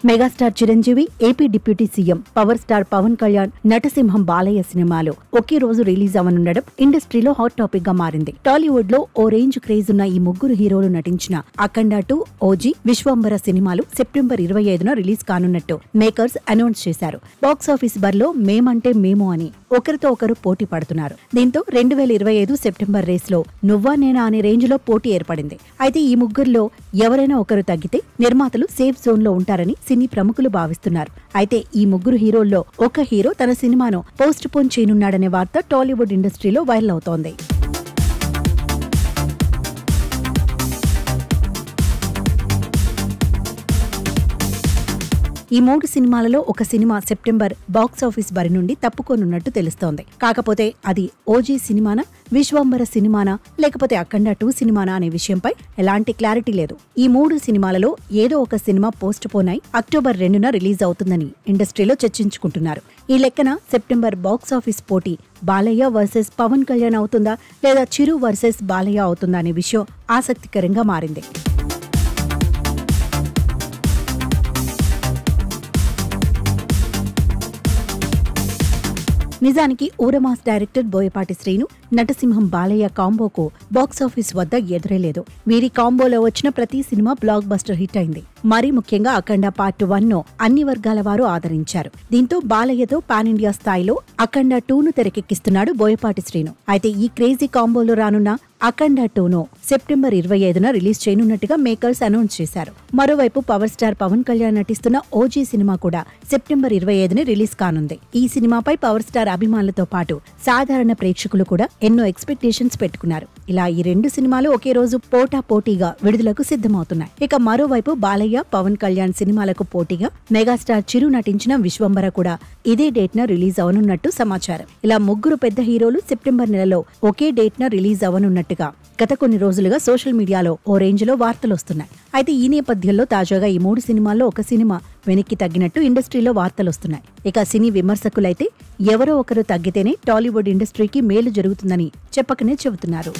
Megastar Chiranjeevi, AP deputy CM power star Pawan Kalyan, నటసింహం బాలయ్య సినిమాలు ఒకే రోజు రిలీజ్ అవనుండడం ఇండస్ట్రీలో హాట్ టాపిక్ గా మారింది. టాలీవుడ్ లో ఓ రేంజ్ క్రేజ్ ఉన్న ఈ ముగ్గురు హీరోలు నటించిన అఖండ 2, ఓజీ, విశ్వంబర సినిమాలు సెప్టెంబర్ 25న రిలీజ్ కానున్నట్టు మేకర్స్ అనౌన్స్ చేశారు. బాక్సాఫీస్ బరిలో మేమంటే మేము అని ఒకరితో ఒకరు పోటీ పడుతున్నారు. దీంతో 2025 సెప్టెంబర్ రేస్ లో నువ్వా నేనా అనే రేంజ్ లో పోటీ ఏర్పడింది. అయితే ఈ ముగ్గురులో ఎవరైనా ఒకరు తగ్గితే నిర్మాతలు సేఫ్ జోన్ లో ఉంటారని సినీ ప్రముఖులు భావిస్తున్నారు. అయితే ఈ ముగ్గురు హీరోల్లో ఒక హీరో తన సినిమాను పోస్ట్ పోన్ చేయనున్నాడనే వార్త టాలీవుడ్ ఇండస్ట్రీలో వైరల్ అవుతోంది. ఈ 3 సినిమాలలో ఒక సినిమా సెప్టెంబర్ బాక్సాఫీస్ బరి నుండి తప్పుకోనున్నట్టు తెలుస్తోంది. కాకపోతే అది ఓజీ సినిమానా, విశ్వంబర సినిమానా, లేకపోతే అఖండ 2 సినిమానా అనే విషయంపై ఎలాంటి క్లారిటీ లేదు. ఈ 3 సినిమాలలో ఏదో ఒక సినిమా పోస్ట్ పోన్ అయి అక్టోబర్ 2న రిలీజ్ అవుతుందని ఇండస్ట్రీలో చర్చించుకుంటున్నారు. ఈ లెక్కన సెప్టెంబర్ బాక్సాఫీస్ పోటీ బాలయ్య వర్సెస్ పవన్ కళ్యాణ్ అవుతుందా, లేదా చిరు వర్సెస్ బాలయ్య అవుతుందా అనే విషయం ఆసక్తికరంగా మారింది. నిజానికి ఊరమాస్ డైరెక్టర్ బోయపాటి శ్రీను, నటసింహం బాలయ్య కాంబోకు బాక్సాఫీస్ వద్ద ఎదురేలేదు. వీరి కాంబోలో వచ్చిన ప్రతి సినిమా బ్లాక్ బస్టర్ హిట్ అయింది. మరీ ముఖ్యంగా అఖండ పార్ట్ 1ను అన్ని వర్గాల వారు ఆదరించారు. దీంతో బాలయ్యతో పాన్ ఇండియా స్థాయిలో అఖండ 2ను తెరకెక్కిస్తున్నాడు బోయపాటి శ్రీను. అయితే ఈ క్రేజీ కాంబోలో రానున్న అఖండ 2ను సెప్టెంబర్ 25న రిలీజ్ చేయనున్నట్టుగా మేకర్స్ అనౌన్స్ చేశారు. మరోవైపు పవర్ స్టార్ పవన్ కళ్యాణ్ నటిస్తున్న ఓజీ సినిమా కూడా సెప్టెంబర్ 25ని రిలీజ్ కానుంది. ఈ సినిమాపై పవర్ స్టార్ అభిమానులతో పాటు సాధారణ ప్రేక్షకులు కూడా ఎన్నో ఎక్స్పెక్టేషన్స్ పెట్టుకున్నారు. ఇలా ఈ 2 సినిమాలు ఒకే రోజు పోటాపోటీగా విడుదలకు సిద్ధమవుతున్నాయి. ఇక మరోవైపు బాలయ్య, పవన్ కళ్యాణ్ సినిమాలకు పోటీగా మెగాస్టార్ చిరు నటించిన విశ్వంబర కూడా ఇదే డేట్న రిలీజ్ అవనున్నట్టు సమాచారం. ఇలా ముగ్గురు పెద్ద హీరోలు సెప్టెంబర్ నెలలో ఒకే డేట్న రిలీజ్ అవనున్నట్టుగా గత కొన్ని రోజులుగా సోషల్ మీడియాలో ఓ రేంజ్ లో వార్తలొస్తున్నాయి. అయితే ఈ నేపథ్యంలో తాజాగా ఈ 3 సినిమాల్లో ఒక సినిమా వెనక్కి తగ్గినట్టు ఇండస్ట్రీలో వార్తలొస్తున్నాయి. ఇక సినీ విమర్శకులైతే ఎవరో ఒకరు తగ్గితేనే టాలీవుడ్ ఇండస్ట్రీకి మేలు జరుగుతుందని చెప్పకనే చెబుతున్నారు.